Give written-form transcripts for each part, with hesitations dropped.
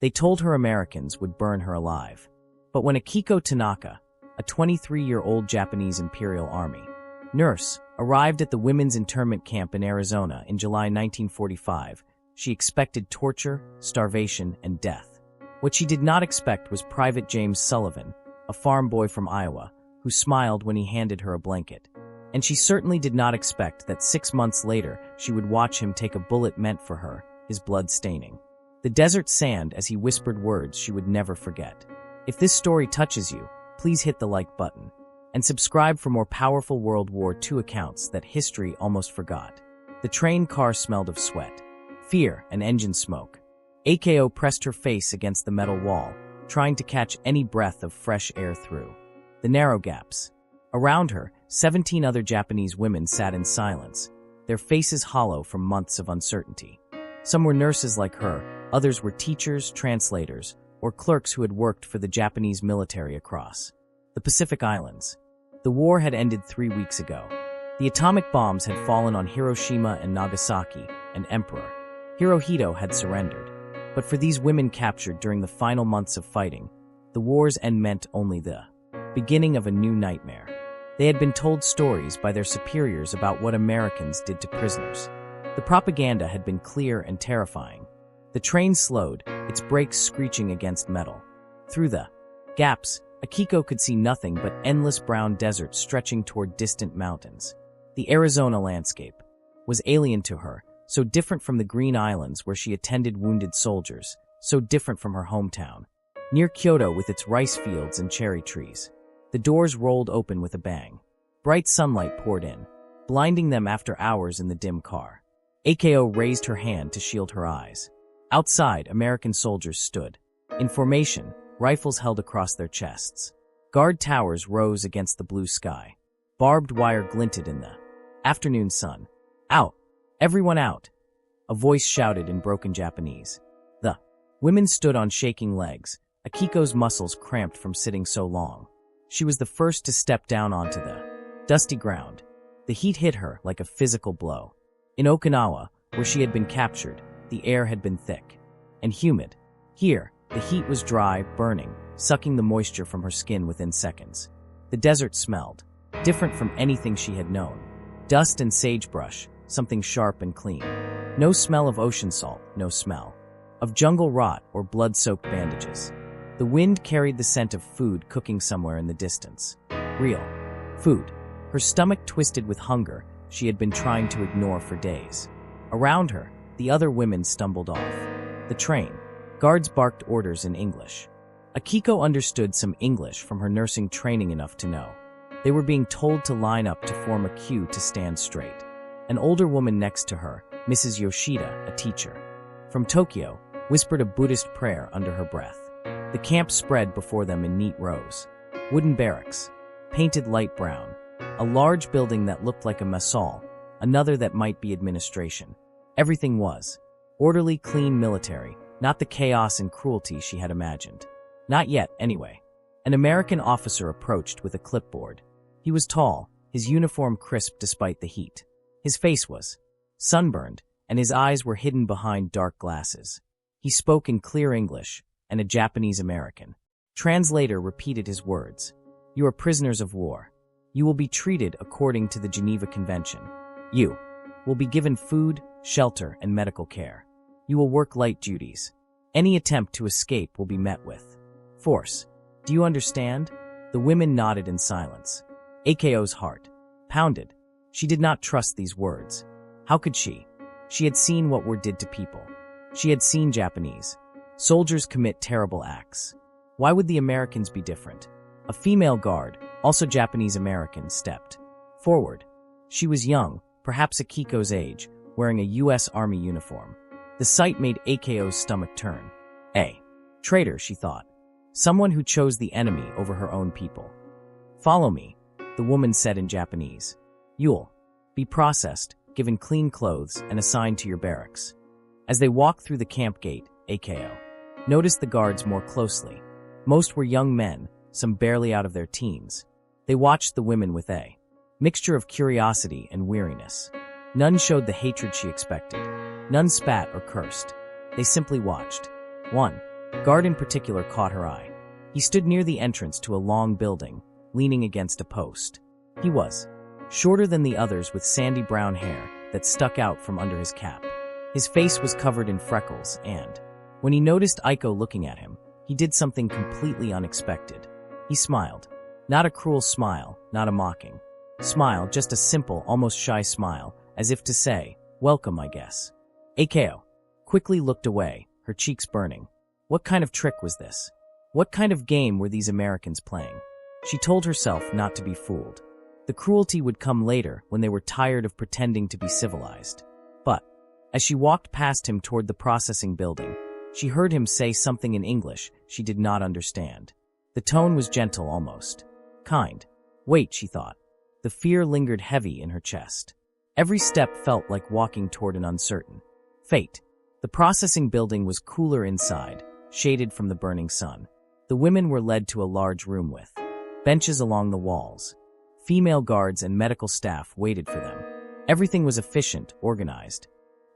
They told her Americans would burn her alive. But when Akiko Tanaka, a 23-year-old Japanese Imperial Army nurse, arrived at the women's internment camp in Arizona in July 1945, she expected torture, starvation, and death. What she did not expect was Private James Sullivan, a farm boy from Iowa, who smiled when he handed her a blanket. And she certainly did not expect that 6 months later she would watch him take a bullet meant for her, his blood staining the desert sand as he whispered words she would never forget. If this story touches you, please hit the like button and subscribe for more powerful World War II accounts that history almost forgot. The train car smelled of sweat, fear, and engine smoke. Akio pressed her face against the metal wall, trying to catch any breath of fresh air through the narrow gaps. Around her, 17 other Japanese women sat in silence, their faces hollow from months of uncertainty. Some were nurses like her, others were teachers, translators, or clerks who had worked for the Japanese military across the Pacific Islands. The war had ended 3 weeks ago. The atomic bombs had fallen on Hiroshima and Nagasaki, and Emperor Hirohito had surrendered. But for these women captured during the final months of fighting, the war's end meant only the beginning of a new nightmare. They had been told stories by their superiors about what Americans did to prisoners. The propaganda had been clear and terrifying. The train slowed, its brakes screeching against metal. Through the gaps, Akiko could see nothing but endless brown desert stretching toward distant mountains. The Arizona landscape was alien to her, so different from the Green Islands where she attended wounded soldiers, so different from her hometown. Near Kyoto with its rice fields and cherry trees. The doors rolled open with a bang. Bright sunlight poured in, blinding them after hours in the dim car. Akio raised her hand to shield her eyes. Outside, American soldiers stood. In formation, rifles held across their chests. Guard towers rose against the blue sky. Barbed wire glinted in the afternoon sun. Out! Everyone out! A voice shouted in broken Japanese. The women stood on shaking legs, Akiko's muscles cramped from sitting so long. She was the first to step down onto the dusty ground. The heat hit her like a physical blow. In Okinawa, where she had been captured, the air had been thick and humid. Here, the heat was dry, burning, sucking the moisture from her skin within seconds. The desert smelled, different from anything she had known. Dust and sagebrush, something sharp and clean. No smell of ocean salt, no smell of jungle rot or blood-soaked bandages. The wind carried the scent of food cooking somewhere in the distance. Real food. Her stomach twisted with hunger she had been trying to ignore for days. Around her, the other women stumbled off the train. Guards barked orders in English. Akiko understood some English from her nursing training enough to know. They were being told to line up to form a queue to stand straight. An older woman next to her, Mrs. Yoshida, a teacher from Tokyo, whispered a Buddhist prayer under her breath. The camp spread before them in neat rows. Wooden barracks, painted light brown. A large building that looked like a masal, another that might be administration. Everything was orderly, clean, military, not the chaos and cruelty she had imagined. Not yet, anyway. An American officer approached with a clipboard. He was tall, his uniform crisp despite the heat. His face was sunburned, and his eyes were hidden behind dark glasses. He spoke in clear English, and a Japanese American translator repeated his words. "You are prisoners of war. You will be treated according to the Geneva Convention. You will be given food, shelter, and medical care. You will work light duties. Any attempt to escape will be met with force. Do you understand?" The women nodded in silence. Akio's heart pounded. She did not trust these words. How could she? She had seen what war did to people. She had seen Japanese soldiers commit terrible acts. Why would the Americans be different? A female guard, also Japanese American, stepped forward. She was young, perhaps Akiko's age, wearing a U.S. Army uniform. The sight made Akio's stomach turn. A traitor, she thought. Someone who chose the enemy over her own people. "Follow me," the woman said in Japanese. "You'll be processed, given clean clothes, and assigned to your barracks." As they walked through the camp gate, Akio noticed the guards more closely. Most were young men, some barely out of their teens. They watched the women with a mixture of curiosity and weariness. None showed the hatred she expected. None spat or cursed. They simply watched. One guard in particular caught her eye. He stood near the entrance to a long building, leaning against a post. He was shorter than the others, with sandy brown hair that stuck out from under his cap. His face was covered in freckles, and when he noticed Aiko looking at him, he did something completely unexpected. He smiled. Not a cruel smile, not a mocking smile, just a simple, almost shy smile, as if to say, "Welcome, I guess." Aiko quickly looked away, her cheeks burning. What kind of trick was this? What kind of game were these Americans playing? She told herself not to be fooled. The cruelty would come later, when they were tired of pretending to be civilized. But as she walked past him toward the processing building, she heard him say something in English she did not understand. The tone was gentle, almost kind. Wait, she thought. The fear lingered heavy in her chest. Every step felt like walking toward an uncertain fate. The processing building was cooler inside, shaded from the burning sun. The women were led to a large room with benches along the walls. Female guards and medical staff waited for them. Everything was efficient, organized,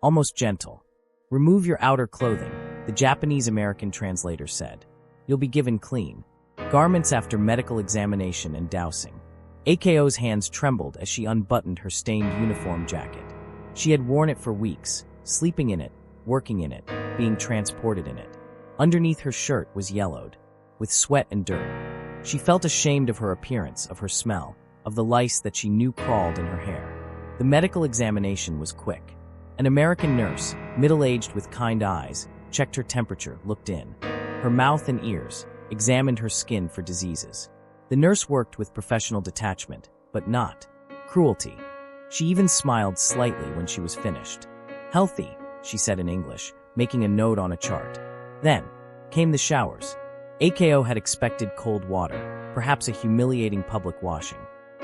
almost gentle. "Remove your outer clothing," the Japanese-American translator said. "You'll be given clean garments after medical examination and dousing." Aiko's hands trembled as she unbuttoned her stained uniform jacket. She had worn it for weeks, sleeping in it, working in it, being transported in it. Underneath, her shirt was yellowed with sweat and dirt. She felt ashamed of her appearance, of her smell, of the lice that she knew crawled in her hair. The medical examination was quick. An American nurse, middle-aged with kind eyes, checked her temperature, looked in her mouth and ears, examined her skin for diseases. The nurse worked with professional detachment, but not cruelty. She even smiled slightly when she was finished. "Healthy," she said in English, making a note on a chart. Then came the showers. Aiko had expected cold water, perhaps a humiliating public washing.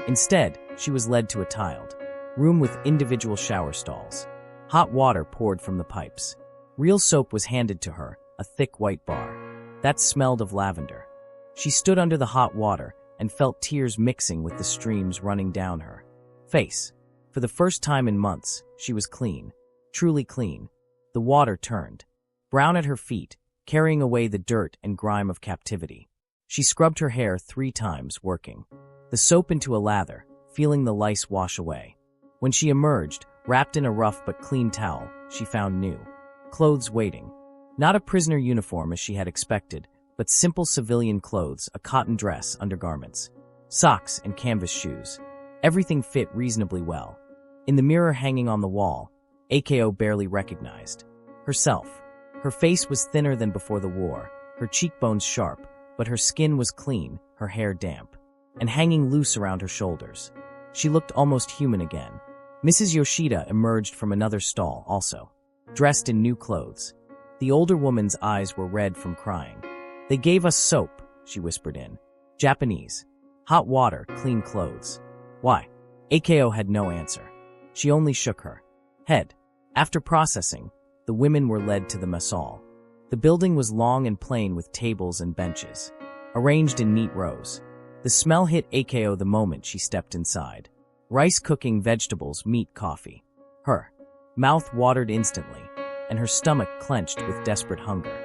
Instead, she was led to a tiled room with individual shower stalls. Hot water poured from the pipes. Real soap was handed to her, a thick white bar that smelled of lavender. She stood under the hot water and felt tears mixing with the streams running down her face. For the first time in months, she was clean, truly clean. The water turned brown at her feet, carrying away the dirt and grime of captivity. She scrubbed her hair 3 times, working the soap into a lather, feeling the lice wash away. When she emerged, wrapped in a rough but clean towel, she found new clothes waiting. Not a prisoner uniform as she had expected, but simple civilian clothes, a cotton dress, undergarments, socks, and canvas shoes. Everything fit reasonably well. In the mirror hanging on the wall, Aiko barely recognized herself. Her face was thinner than before the war, her cheekbones sharp, but her skin was clean, her hair damp, and hanging loose around her shoulders. She looked almost human again. Mrs. Yoshida emerged from another stall, also dressed in new clothes. The older woman's eyes were red from crying. "They gave us soap," she whispered in Japanese. "Hot water, clean clothes." "Why?" Aiko had no answer. She only shook her head. After processing, the women were led to the mess hall. The building was long and plain with tables and benches, arranged in neat rows. The smell hit Aiko the moment she stepped inside. Rice cooking, vegetables, meat, coffee. Her mouth watered instantly, and her stomach clenched with desperate hunger.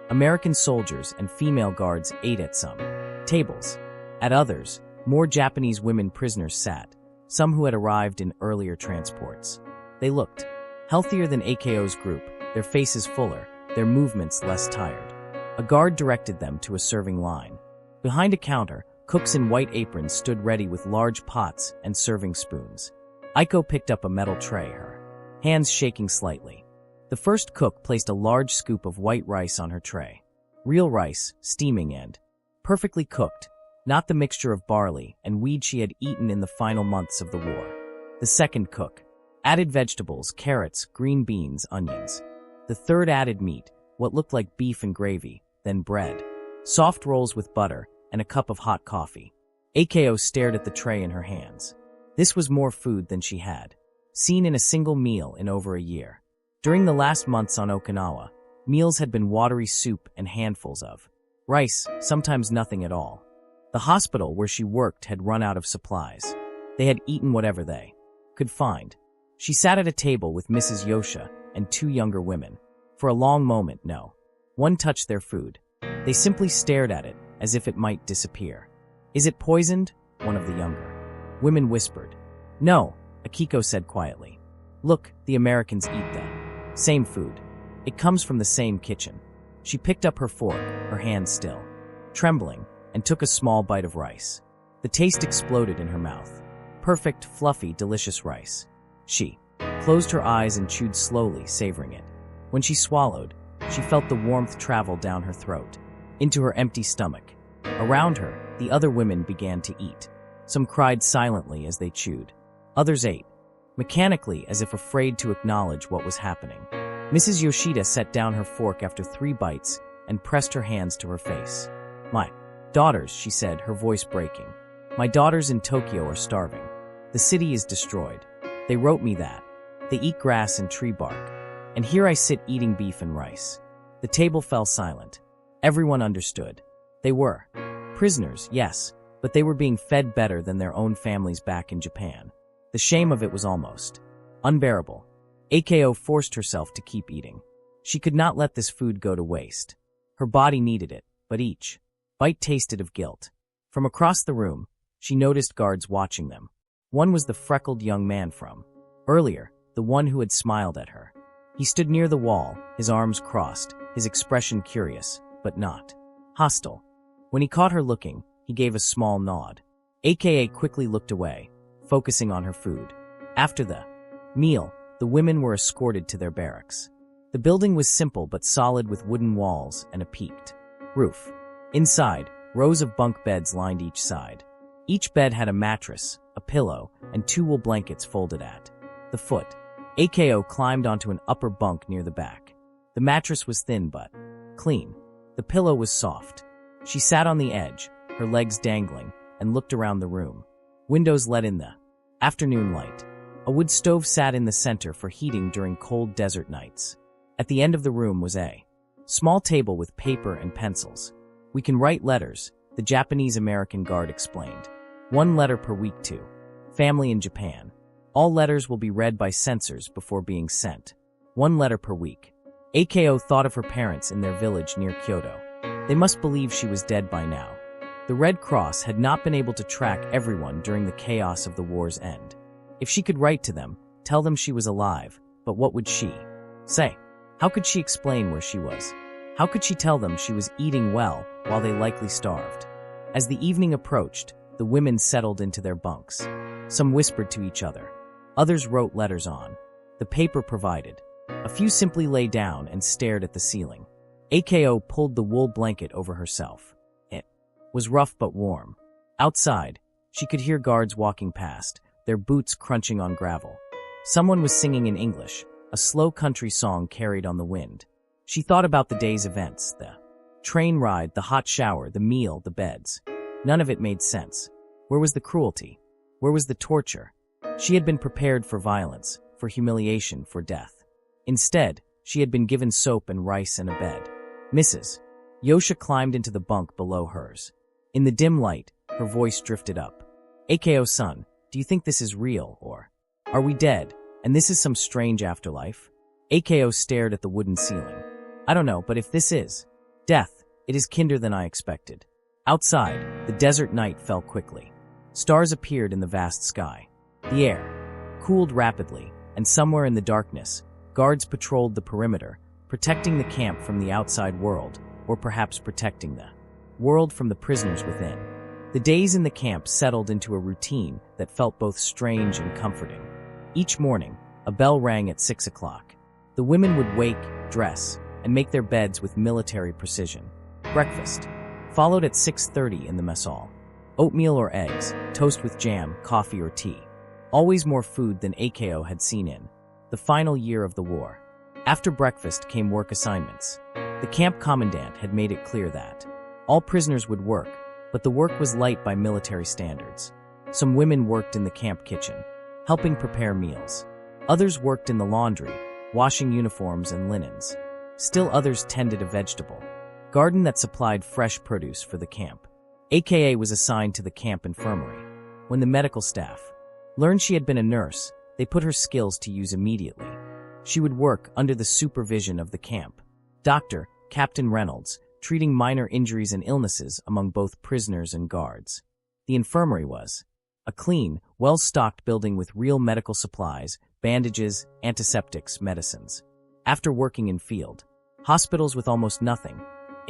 American soldiers and female guards ate at some tables. At others, more Japanese women prisoners sat, some who had arrived in earlier transports. They looked healthier than Aiko's group, their faces fuller, their movements less tired. A guard directed them to a serving line. Behind a counter, cooks in white aprons stood ready with large pots and serving spoons. Aiko picked up a metal tray, her hands shaking slightly. The first cook placed a large scoop of white rice on her tray. Real rice, steaming and perfectly cooked, not the mixture of barley and wheat she had eaten in the final months of the war. The second cook added vegetables, carrots, green beans, onions. The third added meat, what looked like beef and gravy, then bread, soft rolls with butter, and a cup of hot coffee. Aiko stared at the tray in her hands. This was more food than she had seen in a single meal in over a year. During the last months on Okinawa, meals had been watery soup and handfuls of rice, sometimes nothing at all. The hospital where she worked had run out of supplies. They had eaten whatever they could find. She sat at a table with Mrs. Yosha and 2 younger women. For a long moment, no one touched their food. They simply stared at it, as if it might disappear. "Is it poisoned?" one of the younger women whispered. "No," Akiko said quietly. "Look, the Americans eat the same food. It comes from the same kitchen." She picked up her fork, her hand still trembling, and took a small bite of rice. The taste exploded in her mouth. Perfect, fluffy, delicious rice. She closed her eyes and chewed slowly, savoring it. When she swallowed, she felt the warmth travel down her throat, into her empty stomach. Around her, the other women began to eat. Some cried silently as they chewed. Others ate, mechanically, as if afraid to acknowledge what was happening. Mrs. Yoshida set down her fork after 3 bites and pressed her hands to her face. "My daughters," she said, her voice breaking. "My daughters in Tokyo are starving. The city is destroyed. They wrote me that. They eat grass and tree bark. And here I sit eating beef and rice." The table fell silent. Everyone understood. They were prisoners, yes, but they were being fed better than their own families back in Japan. The shame of it was almost unbearable. Akio forced herself to keep eating. She could not let this food go to waste. Her body needed it, but each bite tasted of guilt. From across the room, she noticed guards watching them. One was the freckled young man from earlier, the one who had smiled at her. He stood near the wall, his arms crossed, his expression curious, but not hostile. When he caught her looking, he gave a small nod. AKA quickly looked away, focusing on her food. After the meal, the women were escorted to their barracks. The building was simple but solid, with wooden walls and a peaked roof. Inside, rows of bunk beds lined each side. Each bed had a mattress, a pillow, and 2 wool blankets folded at the foot. Akio climbed onto an upper bunk near the back. The mattress was thin but clean. The pillow was soft. She sat on the edge, her legs dangling, and looked around the room. Windows let in the afternoon light. A wood stove sat in the center for heating during cold desert nights. At the end of the room was a small table with paper and pencils. "We can write letters," the Japanese-American guard explained. 1 letter per week to family in Japan. All letters will be read by censors before being sent. 1 letter per week. Akio thought of her parents in their village near Kyoto. They must believe she was dead by now. The Red Cross had not been able to track everyone during the chaos of the war's end. If she could write to them, tell them she was alive, but what would she say? How could she explain where she was? How could she tell them she was eating well while they likely starved? As the evening approached, the women settled into their bunks. Some whispered to each other. Others wrote letters on the paper provided. A few simply lay down and stared at the ceiling. Akio pulled the wool blanket over herself. It was rough but warm. Outside, she could hear guards walking past, their boots crunching on gravel. Someone was singing in English, a slow country song carried on the wind. She thought about the day's events, the train ride, the hot shower, the meal, the beds. None of it made sense. Where was the cruelty? Where was the torture? She had been prepared for violence, for humiliation, for death. Instead, she had been given soap and rice and a bed. "Mrs. Yosha climbed into the bunk below hers. In the dim light, her voice drifted up. "Akio-san, do you think this is real, or are we dead, and this is some strange afterlife?" Akio stared at the wooden ceiling. "I don't know, but if this is death, it is kinder than I expected." Outside, the desert night fell quickly. Stars appeared in the vast sky. The air cooled rapidly, and somewhere in the darkness, guards patrolled the perimeter, protecting the camp from the outside world, or perhaps protecting the world from the prisoners within. The days in the camp settled into a routine that felt both strange and comforting. Each morning, a bell rang at 6 o'clock. The women would wake, dress, and make their beds with military precision. Breakfast followed at 6:30 in the mess hall. Oatmeal or eggs, toast with jam, coffee or tea. Always more food than Akio had seen in the final year of the war. After breakfast came work assignments. The camp commandant had made it clear that all prisoners would work, but the work was light by military standards. Some women worked in the camp kitchen, helping prepare meals. Others worked in the laundry, washing uniforms and linens. Still others tended a vegetable garden that supplied fresh produce for the camp. AKA was assigned to the camp infirmary. When the medical staff learned she had been a nurse, they put her skills to use immediately. She would work under the supervision of the camp Dr. Captain Reynolds, treating minor injuries and illnesses among both prisoners and guards. The infirmary was a clean, well-stocked building with real medical supplies, bandages, antiseptics, medicines. After working in field hospitals with almost nothing,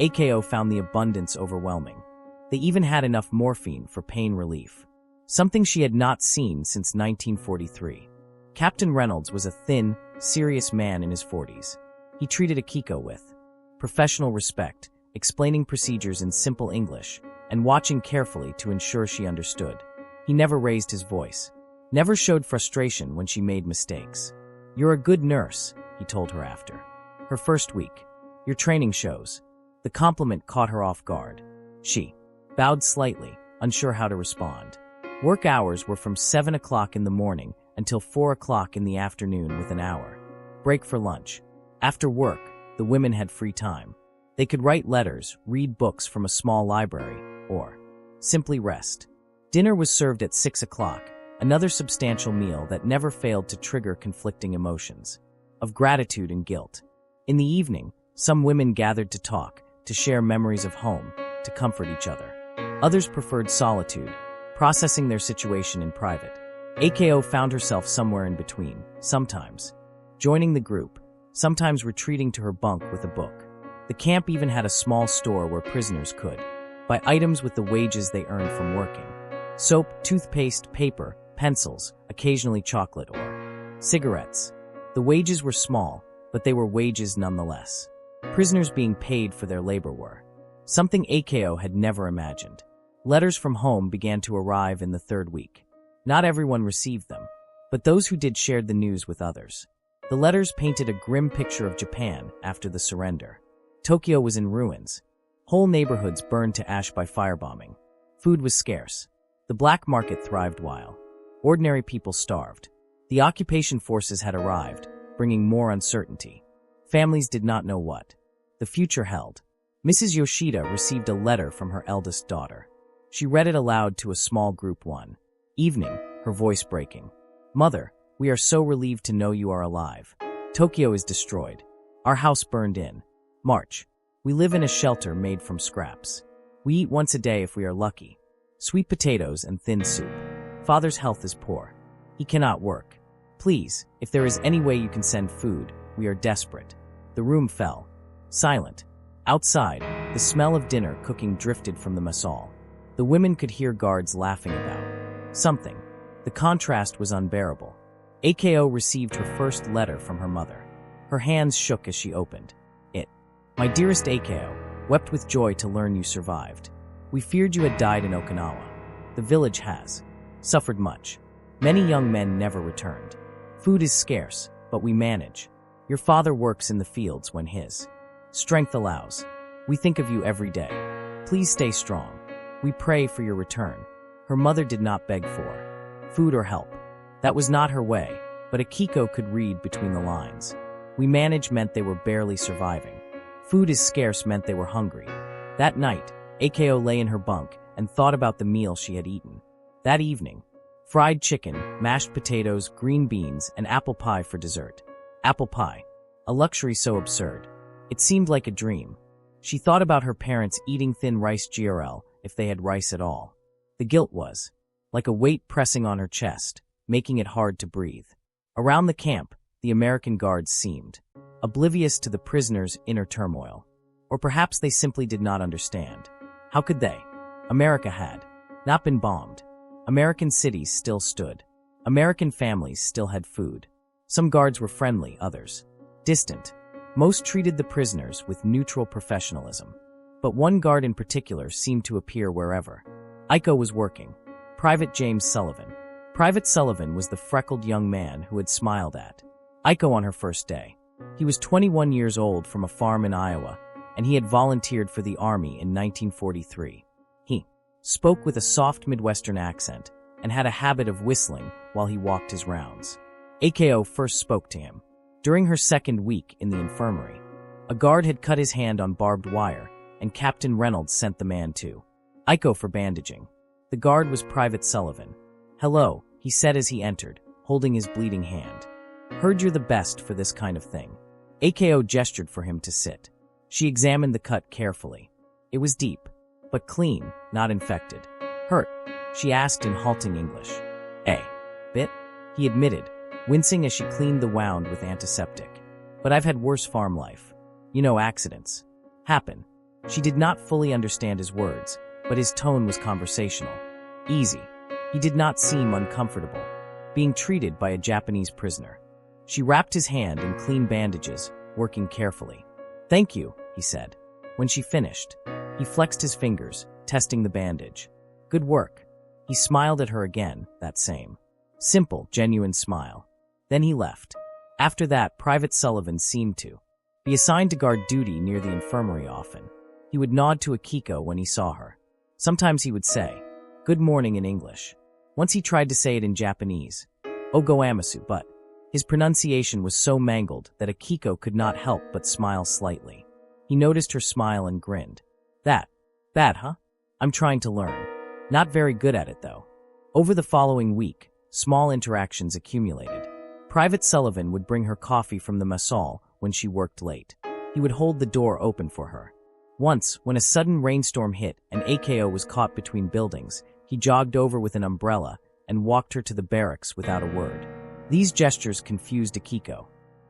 AKO found the abundance overwhelming. They even had enough morphine for pain relief, something she had not seen since 1943. Captain Reynolds was a thin, serious man in his 40s. He treated Akiko with professional respect, explaining procedures in simple English, and watching carefully to ensure she understood. He never raised his voice, never showed frustration when she made mistakes. "You're a good nurse," he told her after her first week. "Your training shows." The compliment caught her off guard. She bowed slightly, unsure how to respond. Work hours were from 7 o'clock in the morning until 4 o'clock in the afternoon with an hour break for lunch. After work, the women had free time. They could write letters, read books from a small library, or simply rest. Dinner was served at 6 o'clock, another substantial meal that never failed to trigger conflicting emotions of gratitude and guilt. In the evening, some women gathered to talk, to share memories of home, to comfort each other. Others preferred solitude, processing their situation in private. AKO found herself somewhere in between, sometimes joining the group, sometimes retreating to her bunk with a book. The camp even had a small store where prisoners could buy items with the wages they earned from working. Soap, toothpaste, paper, pencils, occasionally chocolate or cigarettes. The wages were small, but they were wages nonetheless. Prisoners being paid for their labor were something AKO had never imagined. Letters from home began to arrive in the third week. Not everyone received them, but those who did shared the news with others. The letters painted a grim picture of Japan after the surrender. Tokyo was in ruins. Whole neighborhoods burned to ash by firebombing. Food was scarce. The black market thrived while ordinary people starved. The occupation forces had arrived, bringing more uncertainty. Families did not know what the future held. Mrs. Yoshida received a letter from her eldest daughter. She read it aloud to a small group one evening, her voice breaking. "Mother, we are so relieved to know you are alive. Tokyo is destroyed. Our house burned in. March. We live in a shelter made from scraps. We eat once a day if we are lucky. Sweet potatoes and thin soup. Father's health is poor. He cannot work. Please, if there is any way you can send food, we are desperate." The room fell. Silent. Outside, the smell of dinner cooking drifted from the masal. The women could hear guards laughing about something. The contrast was unbearable. AKO received her first letter from her mother. Her hands shook as she opened it. "My dearest AKO, wept with joy to learn you survived. We feared you had died in Okinawa. The village has suffered much. Many young men never returned. Food is scarce, but we manage. Your father works in the fields when his strength allows. We think of you every day. Please stay strong. We pray for your return." Her mother did not beg for food or help. That was not her way, but Akiko could read between the lines. "We manage" meant they were barely surviving. "Food is scarce" meant they were hungry. That night, AKO lay in her bunk and thought about the meal she had eaten. That evening, fried chicken, mashed potatoes, green beans, and apple pie for dessert. Apple pie, a luxury so absurd. It seemed like a dream. She thought about her parents eating thin rice GRL if they had rice at all. The guilt was like a weight pressing on her chest, making it hard to breathe. Around the camp, the American guards seemed oblivious to the prisoners' inner turmoil. Or perhaps they simply did not understand. How could they? America had not been bombed. American cities still stood. American families still had food. Some guards were friendly, others distant. Most treated the prisoners with neutral professionalism. But one guard in particular seemed to appear wherever Iko was working. Private James Sullivan. Private Sullivan was the freckled young man who had smiled at Iko on her first day. He was 21 years old from a farm in Iowa, and he had volunteered for the Army in 1943. He spoke with a soft Midwestern accent and had a habit of whistling while he walked his rounds. AKO first spoke to him during her second week in the infirmary. A guard had cut his hand on barbed wire, and Captain Reynolds sent the man to Iko for bandaging. The guard was Private Sullivan. "Hello," he said as he entered, holding his bleeding hand. "Heard you're the best for this kind of thing." AKO gestured for him to sit. She examined the cut carefully. It was deep, but clean, not infected. Hurt? She asked in halting English. Bit? He admitted, wincing as she cleaned the wound with antiseptic. But I've had worse farm life. You know, accidents happen. She did not fully understand his words, but his tone was conversational. Easy. He did not seem uncomfortable, being treated by a Japanese prisoner. She wrapped his hand in clean bandages, working carefully. Thank you, he said. When she finished, he flexed his fingers, testing the bandage. Good work. He smiled at her again, that same simple, genuine smile. Then he left. After that, Private Sullivan seemed to be assigned to guard duty near the infirmary often. He would nod to Akiko when he saw her. Sometimes he would say, "Good morning" in English. Once he tried to say it in Japanese, "Ogo Amasu," but his pronunciation was so mangled that Akiko could not help but smile slightly. He noticed her smile and grinned. That bad, huh? I'm trying to learn. Not very good at it, though. Over the following week, small interactions accumulated. Private Sullivan would bring her coffee from the masal when she worked late. He would hold the door open for her. Once, when a sudden rainstorm hit and Ako was caught between buildings, he jogged over with an umbrella and walked her to the barracks without a word. These gestures confused Akiko.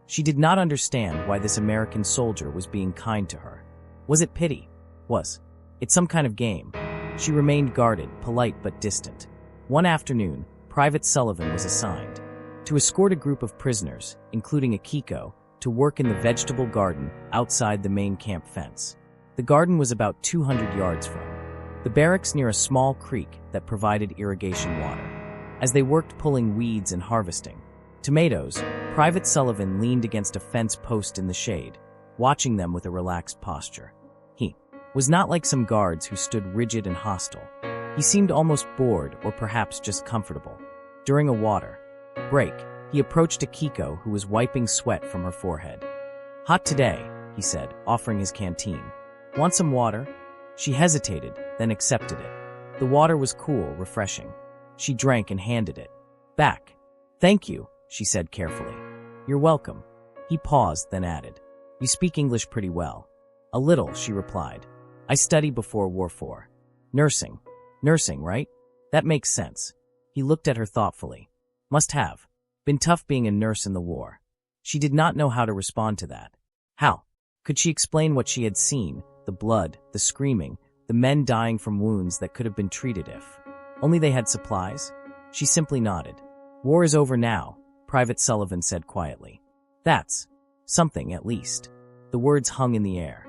She did not understand why this American soldier was being kind to her. Was it pity? Was it some kind of game? She remained guarded, polite but distant. One afternoon, Private Sullivan was assigned to escort a group of prisoners, including Akiko, to work in the vegetable garden outside the main camp fence. The garden was about 200 yards from the barracks near a small creek that provided irrigation water. As they worked pulling weeds and harvesting tomatoes, Private Sullivan leaned against a fence post in the shade, watching them with a relaxed posture. He was not like some guards who stood rigid and hostile. He seemed almost bored or perhaps just comfortable. During a water break, he approached Akiko, who was wiping sweat from her forehead. "Hot today," he said, offering his canteen. "Want some water?" She hesitated, then accepted it. The water was cool, refreshing. She drank and handed it back. "Thank you," she said carefully. "You're welcome." He paused, then added, "You speak English pretty well." "A little," she replied. "I studied before War for nursing." "Nursing, right? That makes sense." He looked at her thoughtfully. "Must have been tough being a nurse in the war." She did not know how to respond to that. How could she explain what she had seen, the blood, the screaming, the men dying from wounds that could have been treated if only they had supplies? She simply nodded. "War is over now," Private Sullivan said quietly. "That's something, at least." The words hung in the air.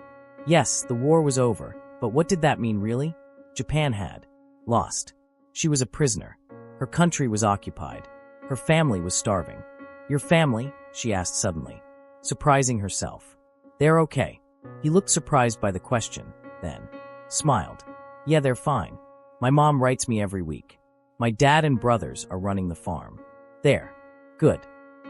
Yes, the war was over, but what did that mean really? Japan had lost. She was a prisoner. Her country was occupied. Her family was starving. "Your family?" she asked suddenly, surprising herself. "They're okay." He looked surprised by the question, then smiled. "Yeah, they're fine. My mom writes me every week. My dad and brothers are running the farm." "There. Good."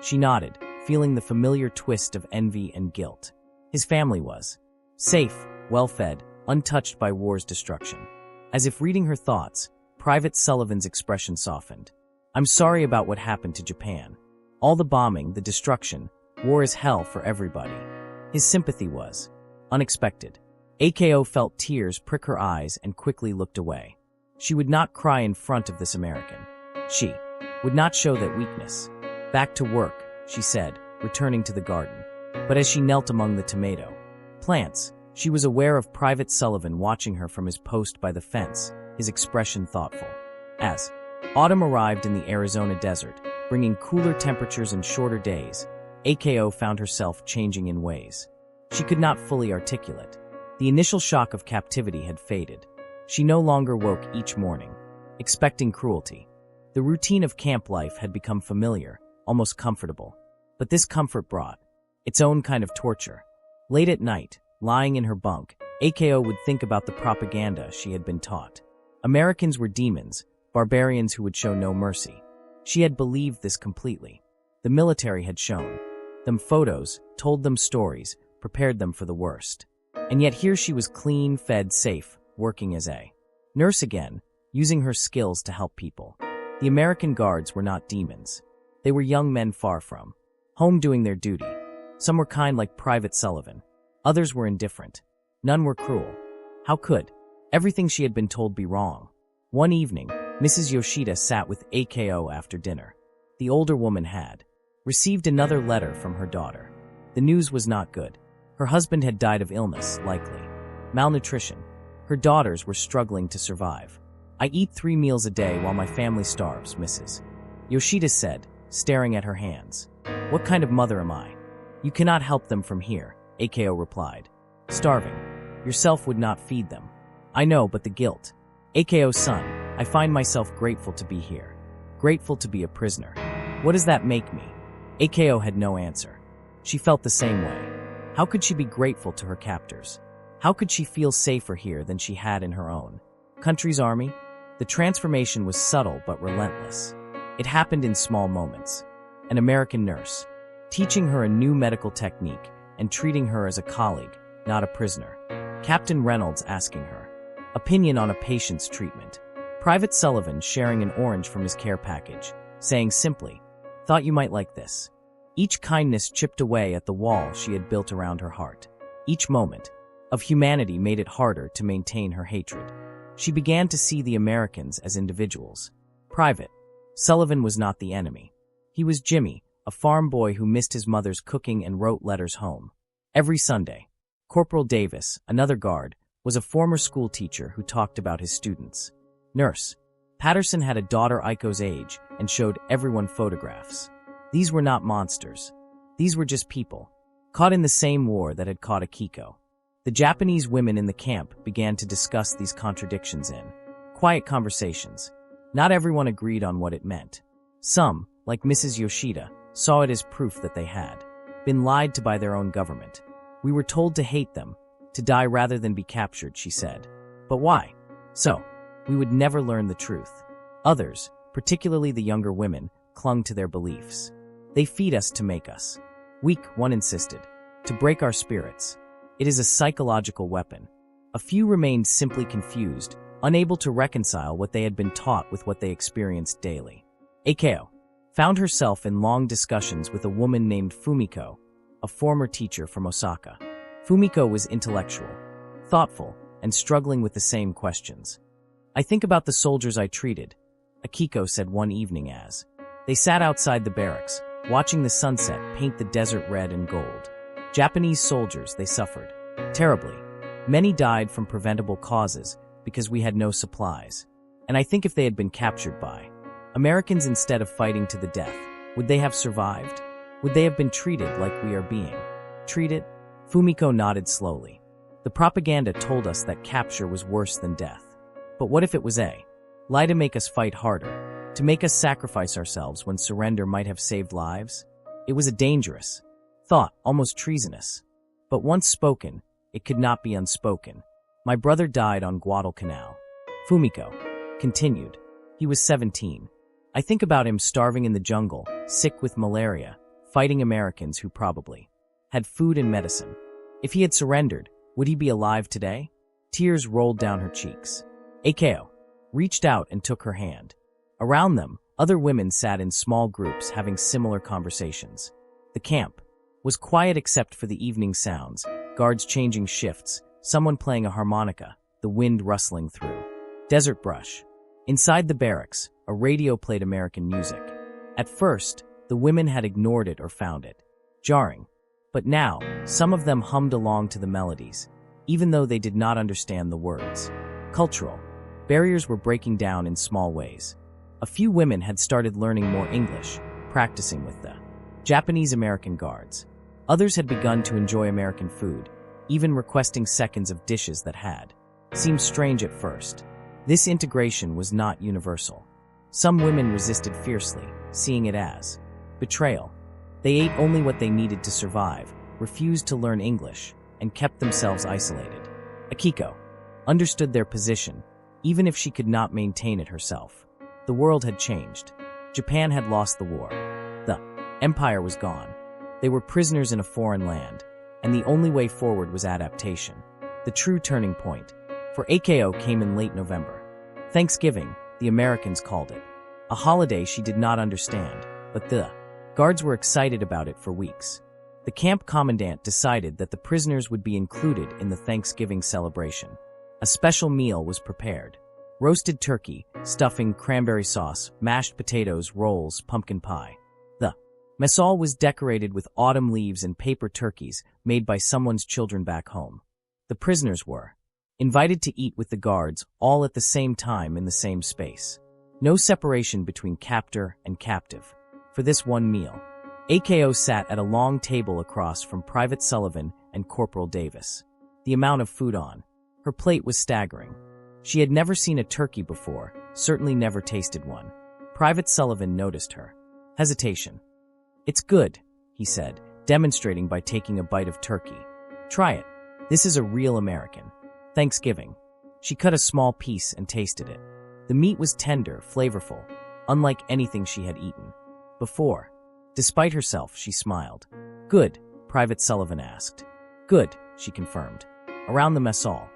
She nodded, feeling the familiar twist of envy and guilt. His family was safe, well-fed, untouched by war's destruction. As if reading her thoughts, Private Sullivan's expression softened. "I'm sorry about what happened to Japan. All the bombing, the destruction, war is hell for everybody." His sympathy was unexpected. Ako felt tears prick her eyes and quickly looked away. She would not cry in front of this American. She would not show that weakness. "Back to work," she said, returning to the garden. But as she knelt among the tomato plants, she was aware of Private Sullivan watching her from his post by the fence, his expression thoughtful. As autumn arrived in the Arizona desert, bringing cooler temperatures and shorter days, Ako found herself changing in ways she could not fully articulate. The initial shock of captivity had faded. She no longer woke each morning, expecting cruelty. The routine of camp life had become familiar, almost comfortable. But this comfort brought its own kind of torture. Late at night, lying in her bunk, Ako would think about the propaganda she had been taught. Americans were demons, barbarians who would show no mercy. She had believed this completely. The military had shown them photos, told them stories, prepared them for the worst. And yet here she was clean, fed, safe, working as a nurse again, using her skills to help people. The American guards were not demons. They were young men far from home doing their duty. Some were kind like Private Sullivan. Others were indifferent. None were cruel. How could everything she had been told be wrong? One evening, Mrs. Yoshida sat with AKO after dinner. The older woman had received another letter from her daughter. The news was not good. Her husband had died of illness, likely malnutrition. Her daughters were struggling to survive. I eat 3 meals a day while my family starves, Mrs. Yoshida said, staring at her hands. What kind of mother am I? You cannot help them from here, AKO replied. Starving. Yourself would not feed them. I know, but the guilt. AKO son, I find myself grateful to be here. Grateful to be a prisoner. What does that make me? AKO had no answer. She felt the same way. How could she be grateful to her captors? How could she feel safer here than she had in her own country's army? The transformation was subtle but relentless. It happened in small moments. An American nurse, teaching her a new medical technique and treating her as a colleague, not a prisoner. Captain Reynolds asking her opinion on a patient's treatment. Private Sullivan sharing an orange from his care package, saying simply, "Thought you might like this." Each kindness chipped away at the wall she had built around her heart. Each moment of humanity made it harder to maintain her hatred. She began to see the Americans as individuals. Private Sullivan was not the enemy. He was Jimmy, a farm boy who missed his mother's cooking and wrote letters home every Sunday. Corporal Davis, another guard, was a former school teacher who talked about his students. Nurse Patterson had a daughter Aiko's age and showed everyone photographs. These were not monsters. These were just people, caught in the same war that had caught Akiko. The Japanese women in the camp began to discuss these contradictions in quiet conversations. Not everyone agreed on what it meant. Some, like Mrs. Yoshida, saw it as proof that they had been lied to by their own government. We were told to hate them, to die rather than be captured, she said. But why? So, we would never learn the truth. Others, particularly the younger women, clung to their beliefs. They feed us to make us weak, one insisted, to break our spirits. It is a psychological weapon. A few remained simply confused, unable to reconcile what they had been taught with what they experienced daily. Akeo found herself in long discussions with a woman named Fumiko, a former teacher from Osaka. Fumiko was intellectual, thoughtful, and struggling with the same questions. I think about the soldiers I treated, Akiko said one evening as they sat outside the barracks, watching the sunset paint the desert red and gold. Japanese soldiers, they suffered terribly. Many died from preventable causes because we had no supplies. And I think if they had been captured by Americans instead of fighting to the death, would they have survived? Would they have been treated like we are being treated? Fumiko nodded slowly. The propaganda told us that capture was worse than death. But what if it was a lie to make us fight harder, to make us sacrifice ourselves when surrender might have saved lives? It was a dangerous thought, almost treasonous. But once spoken, it could not be unspoken. My brother died on Guadalcanal. Fumiko continued. He was 17. I think about him starving in the jungle, sick with malaria, fighting Americans who probably had food and medicine. If he had surrendered, would he be alive today? Tears rolled down her cheeks. Akeo reached out and took her hand. Around them, other women sat in small groups having similar conversations. The camp was quiet except for the evening sounds, guards changing shifts, someone playing a harmonica, the wind rustling through desert brush. Inside the barracks, a radio played American music. At first, the women had ignored it or found it jarring. But now, some of them hummed along to the melodies, even though they did not understand the words. Cultural barriers were breaking down in small ways. A few women had started learning more English, practicing with the Japanese-American guards. Others had begun to enjoy American food, even requesting seconds of dishes that had seemed strange at first. This integration was not universal. Some women resisted fiercely, seeing it as betrayal. They ate only what they needed to survive, refused to learn English, and kept themselves isolated. Akiko understood their position, even if she could not maintain it herself. The world had changed. Japan had lost the war. The empire was gone. They were prisoners in a foreign land, and the only way forward was adaptation. The true turning point for Akeo came in late November. Thanksgiving, the Americans called it. A holiday she did not understand, but the guards were excited about it for weeks. The camp commandant decided that the prisoners would be included in the Thanksgiving celebration. A A special meal was prepared. Roasted turkey, stuffing, cranberry sauce, mashed potatoes, rolls, pumpkin pie. The mess hall was decorated with autumn leaves and paper turkeys made by someone's children back home. The prisoners were invited to eat with the guards all at the same time in the same space. No separation between captor and captive. For this one meal, AKO sat at a long table across from Private Sullivan and Corporal Davis. The amount of food on her plate was staggering. She had never seen a turkey before, certainly never tasted one. Private Sullivan noticed her hesitation. "It's good," he said, demonstrating by taking a bite of turkey. "Try it. This is a real American. Thanksgiving." She cut a small piece and tasted it. The meat was tender, flavorful, unlike anything she had eaten before. Despite herself, she smiled. "Good?" Private Sullivan asked. "Good," she confirmed. Around the mess hall,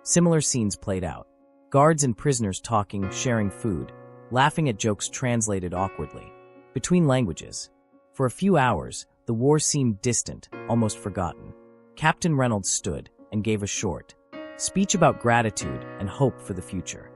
similar scenes played out. Guards and prisoners talking, sharing food, laughing at jokes translated awkwardly between languages. For a few hours, the war seemed distant, almost forgotten. Captain Reynolds stood and gave a short speech about gratitude and hope for the future.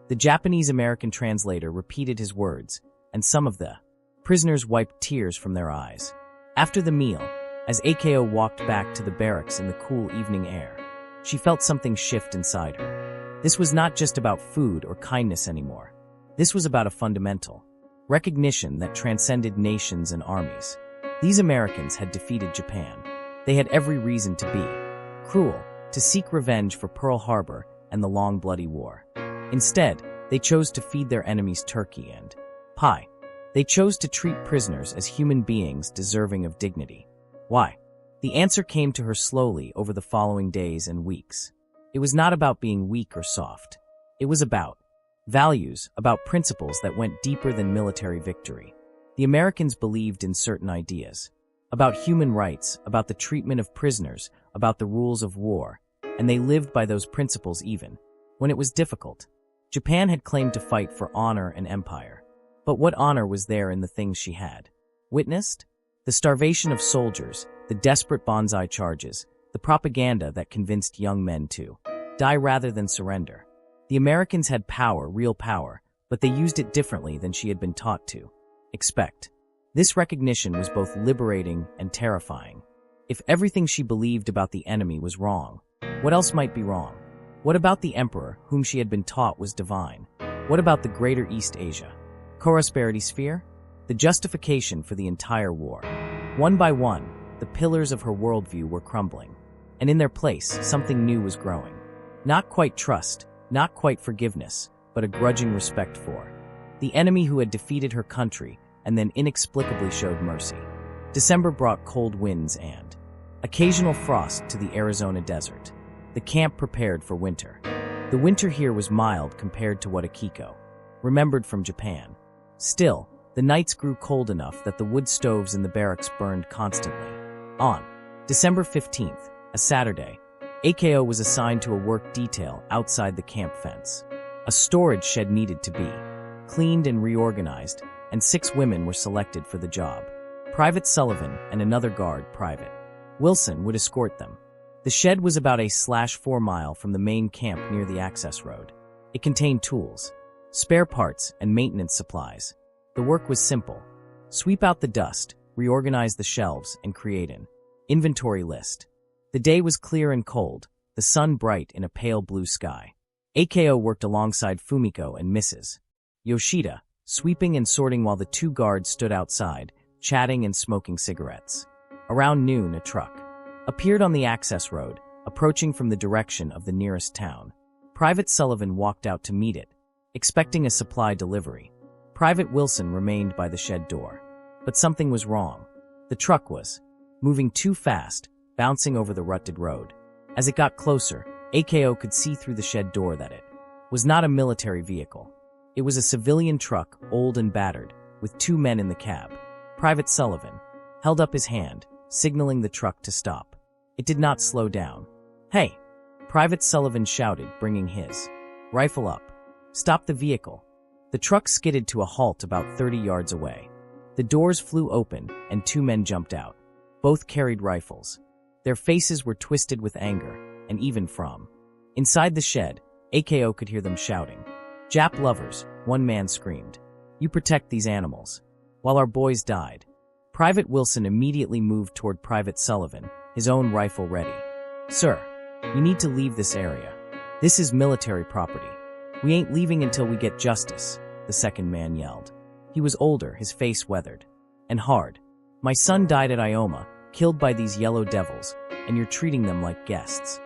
The Japanese-American translator repeated his words, and some of the prisoners wiped tears from their eyes. After the meal, as AKO walked back to the barracks in the cool evening air, she felt something shift inside her. This was not just about food or kindness anymore. This was about a fundamental recognition that transcended nations and armies. These Americans had defeated Japan. They had every reason to be cruel, to seek revenge for Pearl Harbor and the long bloody war. Instead, they chose to feed their enemies turkey and pie. They chose to treat prisoners as human beings deserving of dignity. Why? The answer came to her slowly over the following days and weeks. It was not about being weak or soft. It was about values, about principles that went deeper than military victory. The Americans believed in certain ideas, about human rights, about the treatment of prisoners, about the rules of war, and they lived by those principles even when it was difficult. Japan had claimed to fight for honor and empire. But what honor was there in the things she had witnessed? The starvation of soldiers, the desperate banzai charges, the propaganda that convinced young men to die rather than surrender. The Americans had power, real power, but they used it differently than she had been taught to expect. This recognition was both liberating and terrifying. If everything she believed about the enemy was wrong, what else might be wrong? What about the emperor, whom she had been taught was divine? What about the greater East Asia prosperity sphere? The justification for the entire war. One by one, the pillars of her worldview were crumbling, and in their place, something new was growing. Not quite trust, not quite forgiveness, but a grudging respect for the enemy who had defeated her country and then inexplicably showed mercy. December brought cold winds and occasional frost to the Arizona desert. The camp prepared for winter. The winter here was mild compared to what Akiko remembered from Japan. Still, the nights grew cold enough that the wood stoves in the barracks burned constantly. On December 15th, a Saturday, AKO was assigned to a work detail outside the camp fence. A storage shed needed to be cleaned and reorganized, and 6 women were selected for the job. Private Sullivan and another guard, Private Wilson, would escort them. The shed was about a /4 mile from the main camp near the access road. It contained tools, spare parts, and maintenance supplies. The work was simple. Sweep out the dust, reorganize the shelves, and create an inventory list. The day was clear and cold, the sun bright in a pale blue sky. AKO worked alongside Fumiko and Mrs. Yoshida, sweeping and sorting while the 2 guards stood outside, chatting and smoking cigarettes. Around noon, a truck appeared on the access road, approaching from the direction of the nearest town. Private Sullivan walked out to meet it, expecting a supply delivery. Private Wilson remained by the shed door. But something was wrong. The truck was moving too fast, bouncing over the rutted road. As it got closer, AKO could see through the shed door that it was not a military vehicle. It was a civilian truck, old and battered, with 2 men in the cab. Private Sullivan held up his hand, signaling the truck to stop. It did not slow down. "Hey!" Private Sullivan shouted, bringing his rifle up. "Stop the vehicle." The truck skidded to a halt about 30 yards away. The doors flew open, and 2 men jumped out. Both carried rifles. Their faces were twisted with anger, and even from inside the shed, AKO could hear them shouting. "Jap lovers," one man screamed. "You protect these animals." While our boys died. Private Wilson immediately moved toward Private Sullivan, his own rifle ready. "Sir, you need to leave this area. This is military property. We ain't leaving until we get justice," the second man yelled. He was older, his face weathered. And hard. "My son died at Ioma, killed by these yellow devils, and you're treating them like guests."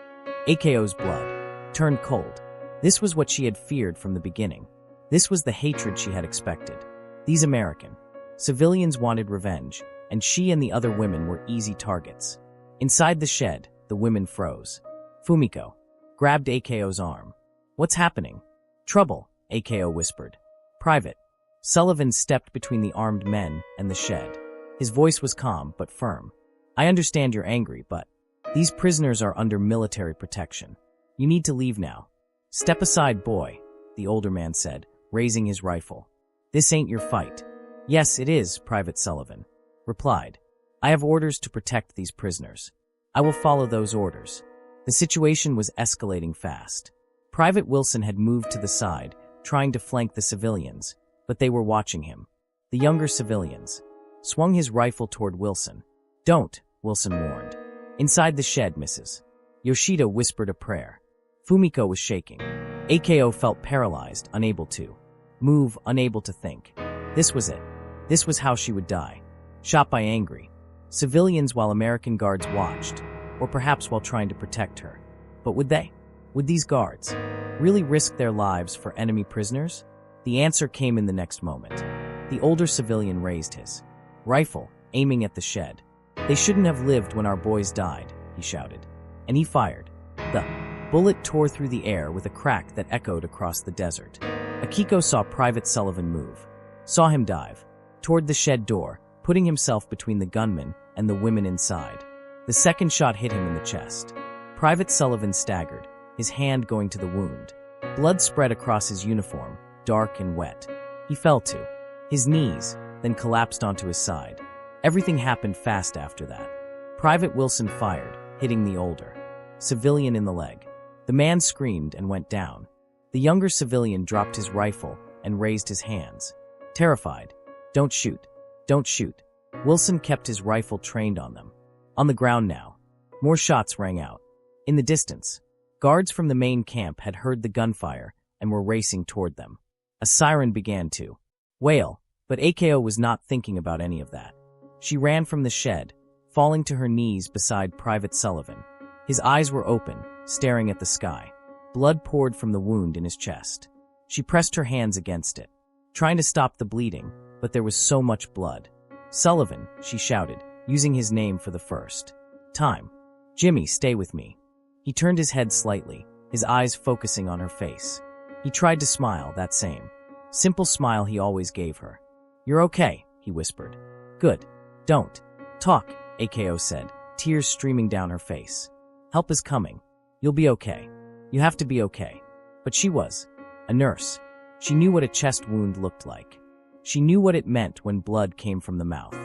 AKO's blood turned cold. This was what she had feared from the beginning. This was the hatred she had expected. These American civilians wanted revenge, and she and the other women were easy targets. Inside the shed, the women froze. Fumiko grabbed AKO's arm. "What's happening?" "Trouble," AKO whispered. "Private." Sullivan stepped between the armed men and the shed. His voice was calm but firm. "I understand you're angry, but these prisoners are under military protection. You need to leave now." "Step aside, boy," the older man said, raising his rifle. "This ain't your fight." "Yes, it is," Private Sullivan replied. "I have orders to protect these prisoners. I will follow those orders." The situation was escalating fast. Private Wilson had moved to the side, trying to flank the civilians, but they were watching him. The younger civilians swung his rifle toward Wilson. "Don't," Wilson warned. "Inside the shed, Mrs. Yoshida whispered a prayer. Fumiko was shaking. AKO felt paralyzed, unable to move, unable to think. This was it. This was how she would die. Shot by angry civilians while American guards watched, or perhaps while trying to protect her. But would they? Would these guards really risk their lives for enemy prisoners? The answer came in the next moment. The older civilian raised his rifle, aiming at the shed. "They shouldn't have lived when our boys died," he shouted. And he fired. The bullet tore through the air with a crack that echoed across the desert. Akiko saw Private Sullivan move, saw him dive toward the shed door, putting himself between the gunman and the women inside. The second shot hit him in the chest. Private Sullivan staggered, his hand going to the wound. Blood spread across his uniform, dark and wet. He fell to his knees, then collapsed onto his side. Everything happened fast after that. Private Wilson fired, hitting the older civilian in the leg. The man screamed and went down. The younger civilian dropped his rifle and raised his hands. Terrified. "Don't shoot. Don't shoot." Wilson kept his rifle trained on them. On the ground now. More shots rang out. In the distance, guards from the main camp had heard the gunfire and were racing toward them. A siren began to wail, but AKO was not thinking about any of that. She ran from the shed, falling to her knees beside Private Sullivan. His eyes were open, staring at the sky. Blood poured from the wound in his chest. She pressed her hands against it, trying to stop the bleeding, but there was so much blood. "Sullivan," she shouted, using his name for the first time. "Jimmy, stay with me." He turned his head slightly, his eyes focusing on her face. He tried to smile, that same simple smile he always gave her. "You're okay," he whispered. "Good. Don't talk," AKO said, tears streaming down her face. "Help is coming. You'll be okay. You have to be okay." But she was a nurse. She knew what a chest wound looked like. She knew what it meant when blood came from the mouth.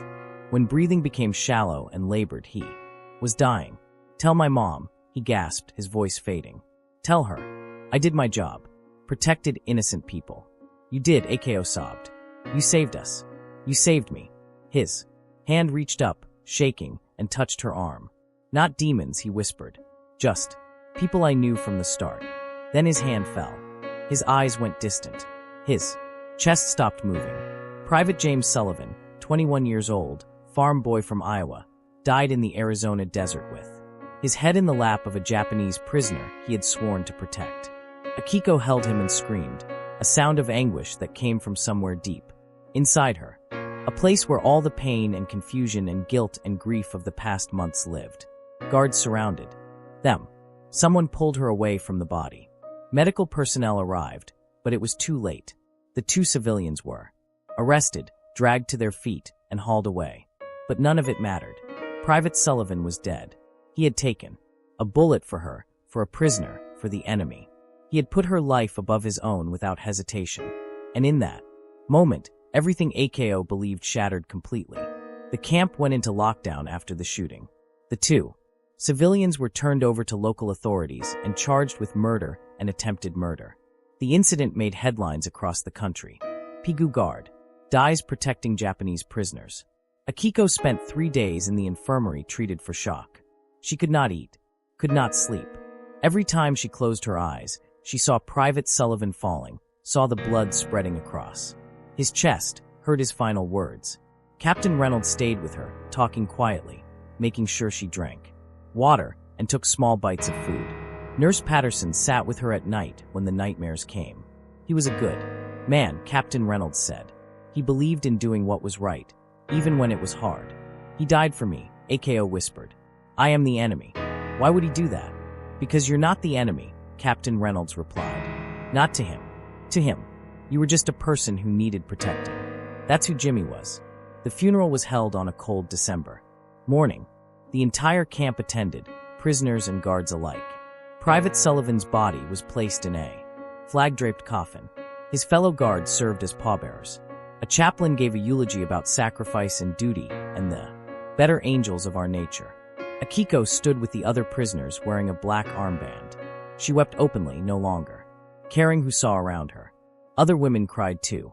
When breathing became shallow and labored, he was dying. "Tell my mom," he gasped, his voice fading. "Tell her. I did my job. Protected innocent people." "You did," AKO sobbed. "You saved us. You saved me." His hand reached up, shaking, and touched her arm. "Not demons," he whispered. "Just people I knew from the start." Then his hand fell. His eyes went distant. His chest stopped moving. Private James Sullivan, 21 years old, farm boy from Iowa, died in the Arizona desert with his head in the lap of a Japanese prisoner he had sworn to protect. Akiko held him and screamed, a sound of anguish that came from somewhere deep inside her, a place where all the pain and confusion and guilt and grief of the past months lived. Guards surrounded them. Someone pulled her away from the body. Medical personnel arrived, but it was too late. The two civilians were arrested, dragged to their feet, and hauled away. But none of it mattered. Private Sullivan was dead. He had taken a bullet for her, for a prisoner, for the enemy. He had put her life above his own without hesitation. And in that moment, everything AKO believed shattered completely. The camp went into lockdown after the shooting. The two Civilians were turned over to local authorities and charged with murder and attempted murder. The incident made headlines across the country. POW guard dies protecting Japanese prisoners. Akiko spent 3 days in the infirmary treated for shock. She could not eat, could not sleep. Every time she closed her eyes, she saw Private Sullivan falling, saw the blood spreading across his chest, heard his final words. Captain Reynolds stayed with her, talking quietly, making sure she drank water and took small bites of food. Nurse Patterson sat with her at night when the nightmares came. He was a good man, Captain Reynolds said. He believed in doing what was right, even when it was hard. He died for me, Akio whispered. I am the enemy. Why would he do that? Because you're not the enemy, Captain Reynolds replied. Not to him. To him. You were just a person who needed protecting. That's who Jimmy was. The funeral was held on a cold December morning. The entire camp attended, prisoners and guards alike. Private Sullivan's body was placed in a flag-draped coffin. His fellow guards served as pallbearers. A chaplain gave a eulogy about sacrifice and duty and the better angels of our nature. Akiko stood with the other prisoners wearing a black armband. She wept openly no longer, caring who saw around her. Other women cried too.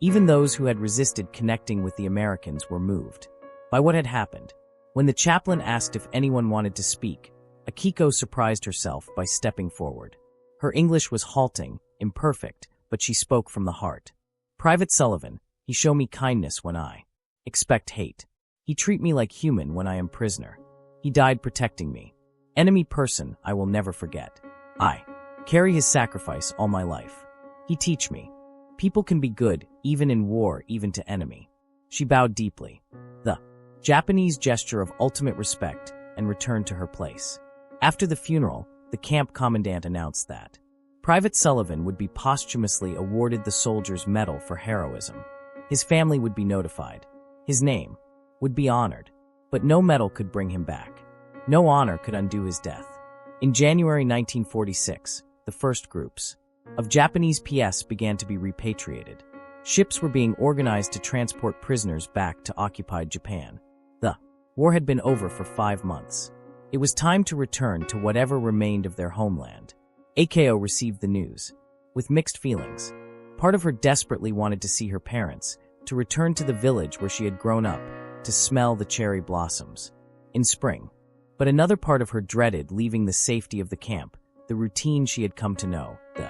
Even those who had resisted connecting with the Americans were moved by what had happened. When the chaplain asked if anyone wanted to speak, Akiko surprised herself by stepping forward. Her English was halting, imperfect, but she spoke from the heart. Private Sullivan, he show me kindness when I expect hate. He treat me like human when I am prisoner. He died protecting me. Enemy person I will never forget. I carry his sacrifice all my life. He teach me. People can be good, even in war, even to enemy. She bowed deeply. The Japanese gesture of ultimate respect and returned to her place. After the funeral, the camp commandant announced that Private Sullivan would be posthumously awarded the Soldier's Medal for heroism. His family would be notified. His name would be honored. But no medal could bring him back. No honor could undo his death. In January 1946, the first groups of Japanese PS began to be repatriated. Ships were being organized to transport prisoners back to occupied Japan. The war had been over for 5 months. It was time to return to whatever remained of their homeland. Akio received the news with mixed feelings. Part of her desperately wanted to see her parents, to return to the village where she had grown up, to smell the cherry blossoms in spring. But another part of her dreaded leaving the safety of the camp, the routine she had come to know, the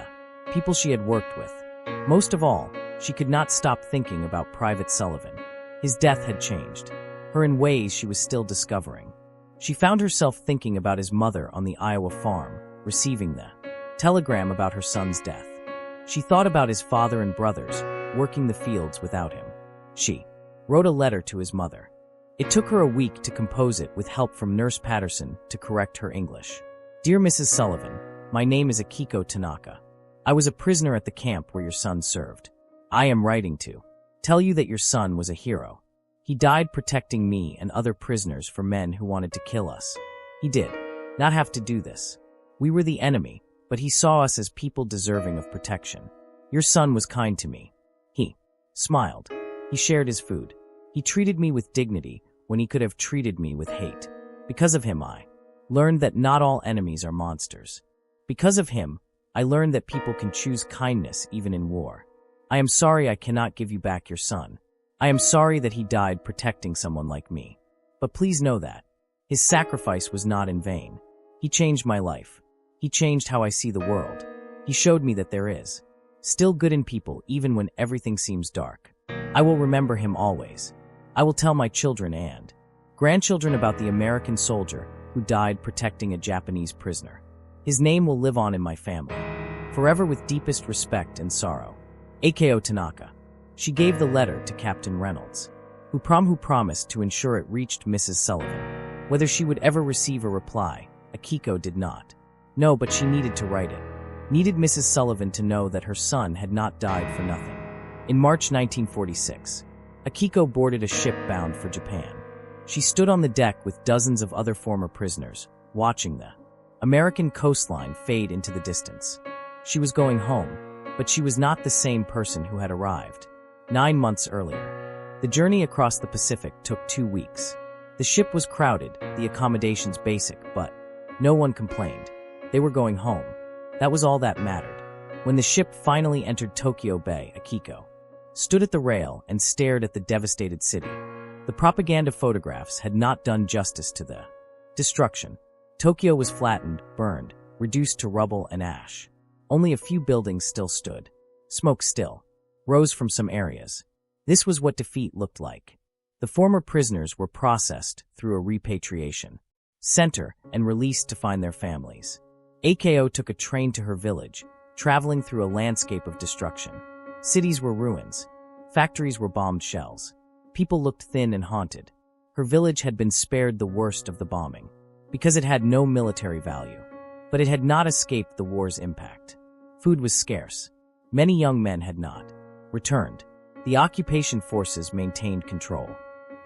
people she had worked with. Most of all, she could not stop thinking about Private Sullivan. His death had changed her in ways she was still discovering. She found herself thinking about his mother on the Iowa farm, receiving the telegram about her son's death. She thought about his father and brothers, working the fields without him. She wrote a letter to his mother. It took her a week to compose it with help from Nurse Patterson to correct her English. Dear Mrs. Sullivan, my name is Akiko Tanaka. I was a prisoner at the camp where your son served. I am writing to tell you that your son was a hero. He died protecting me and other prisoners from men who wanted to kill us. He did not have to do this. We were the enemy, but he saw us as people deserving of protection. Your son was kind to me. He smiled. He shared his food. He treated me with dignity when he could have treated me with hate. Because of him, I learned that not all enemies are monsters. Because of him, I learned that people can choose kindness even in war. I am sorry I cannot give you back your son. I am sorry that he died protecting someone like me. But please know that his sacrifice was not in vain. He changed my life. He changed how I see the world. He showed me that there is still good in people even when everything seems dark. I will remember him always. I will tell my children and grandchildren about the American soldier who died protecting a Japanese prisoner. His name will live on in my family, forever with deepest respect and sorrow. Akio Tanaka. She gave the letter to Captain Reynolds, who promised to ensure it reached Mrs. Sullivan. Whether she would ever receive a reply, Akiko did not. No, but she needed to write it. Needed Mrs. Sullivan to know that her son had not died for nothing. In March 1946, Akiko boarded a ship bound for Japan. She stood on the deck with dozens of other former prisoners, watching the American coastline fade into the distance. She was going home, but she was not the same person who had arrived 9 months earlier. The journey across the Pacific took 2 weeks. The ship was crowded, the accommodations basic, but no one complained. They were going home. That was all that mattered. When the ship finally entered Tokyo Bay, Akiko stood at the rail and stared at the devastated city. The propaganda photographs had not done justice to the destruction. Tokyo was flattened, burned, reduced to rubble and ash. Only a few buildings still stood. Smoke still rose from some areas. This was what defeat looked like. The former prisoners were processed through a repatriation center and released to find their families. Akio took a train to her village, traveling through a landscape of destruction. Cities were ruins. Factories were bombed shells. People looked thin and haunted. Her village had been spared the worst of the bombing, because it had no military value. But it had not escaped the war's impact. Food was scarce. Many young men had not returned. The occupation forces maintained control.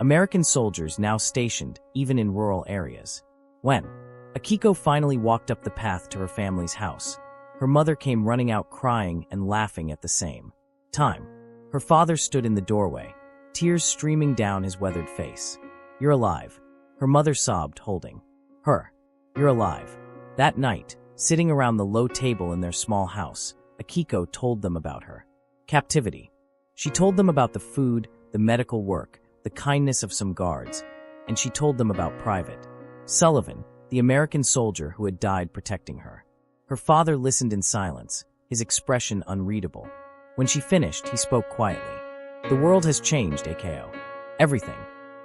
American soldiers now stationed even in rural areas. When Akiko finally walked up the path to her family's house, her mother came running out crying and laughing at the same time. Her father stood in the doorway, tears streaming down his weathered face. "You're alive," her mother sobbed, holding her. "You're alive." That night, sitting around the low table in their small house, Akiko told them about her captivity. She told them about the food, the medical work, the kindness of some guards, and she told them about Private Sullivan, the American soldier who had died protecting her. Her father listened in silence, his expression unreadable. When she finished, he spoke quietly. "The world has changed, Akio. Everything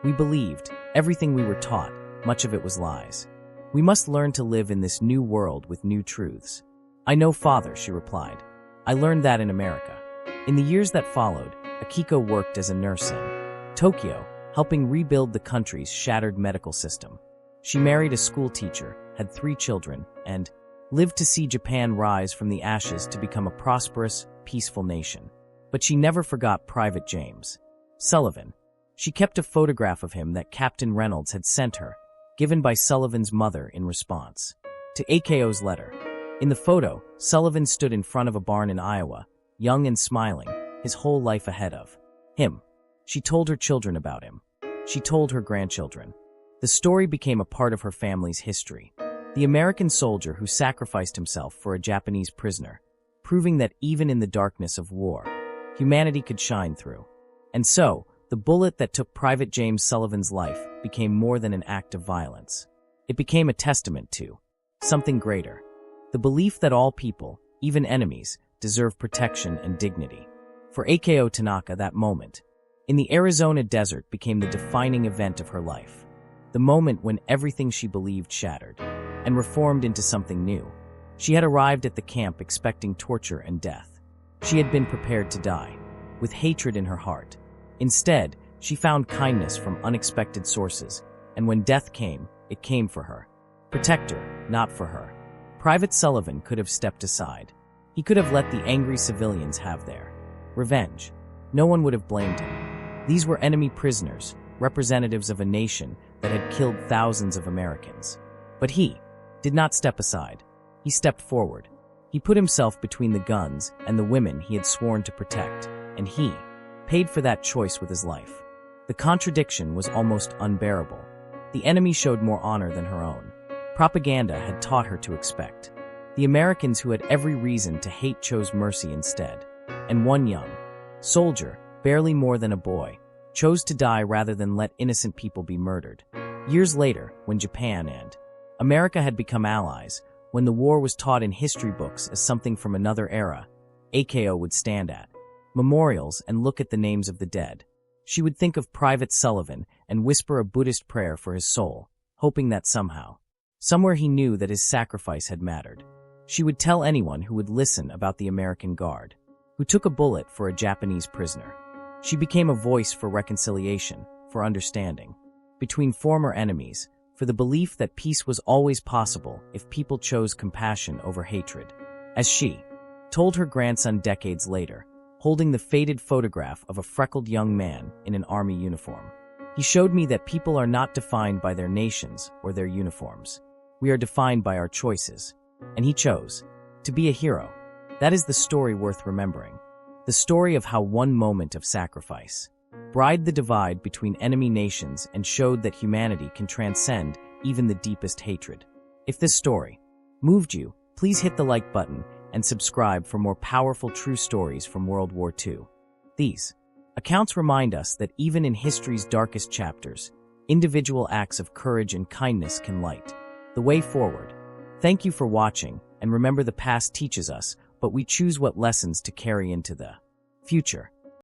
we believed, everything we were taught, much of it was lies. We must learn to live in this new world with new truths." "I know, father," she replied. "I learned that in America." In the years that followed, Akiko worked as a nurse in Tokyo, helping rebuild the country's shattered medical system. She married a school teacher, had 3 children, and lived to see Japan rise from the ashes to become a prosperous, peaceful nation. But she never forgot Private James Sullivan. She kept a photograph of him that Captain Reynolds had sent her, given by Sullivan's mother in response to Akio's letter. In the photo, Sullivan stood in front of a barn in Iowa, young and smiling, his whole life ahead of him. She told her children about him. She told her grandchildren. The story became a part of her family's history. The American soldier who sacrificed himself for a Japanese prisoner, proving that even in the darkness of war, humanity could shine through. And so, the bullet that took Private James Sullivan's life became more than an act of violence. It became a testament to something greater. The belief that all people, even enemies, deserve protection and dignity. For Akio Tanaka, that moment in the Arizona desert became the defining event of her life. The moment when everything she believed shattered and reformed into something new. She had arrived at the camp expecting torture and death. She had been prepared to die, with hatred in her heart. Instead, she found kindness from unexpected sources, and when death came, it came for her. Protector, not for her. Private Sullivan could have stepped aside. He could have let the angry civilians have their revenge. No one would have blamed him. These were enemy prisoners, representatives of a nation that had killed thousands of Americans. But he did not step aside. He stepped forward. He put himself between the guns and the women he had sworn to protect, and he paid for that choice with his life. The contradiction was almost unbearable. The enemy showed more honor than her own. Propaganda had taught her to expect. The Americans who had every reason to hate chose mercy instead. And one young soldier, barely more than a boy, chose to die rather than let innocent people be murdered. Years later, when Japan and America had become allies, when the war was taught in history books as something from another era, Akio would stand at memorials and look at the names of the dead. She would think of Private Sullivan and whisper a Buddhist prayer for his soul, hoping that somehow, somewhere he knew that his sacrifice had mattered. She would tell anyone who would listen about the American Guard, who took a bullet for a Japanese prisoner. She became a voice for reconciliation, for understanding, between former enemies, for the belief that peace was always possible if people chose compassion over hatred. As she told her grandson decades later, holding the faded photograph of a freckled young man in an army uniform, "He showed me that people are not defined by their nations or their uniforms. We are defined by our choices. And he chose to be a hero." That is the story worth remembering. The story of how one moment of sacrifice bridged the divide between enemy nations and showed that humanity can transcend even the deepest hatred. If this story moved you, please hit the like button and subscribe for more powerful true stories from World War II. These accounts remind us that even in history's darkest chapters, individual acts of courage and kindness can light the way forward. Thank you for watching, and remember, the past teaches us, but we choose what lessons to carry into the future.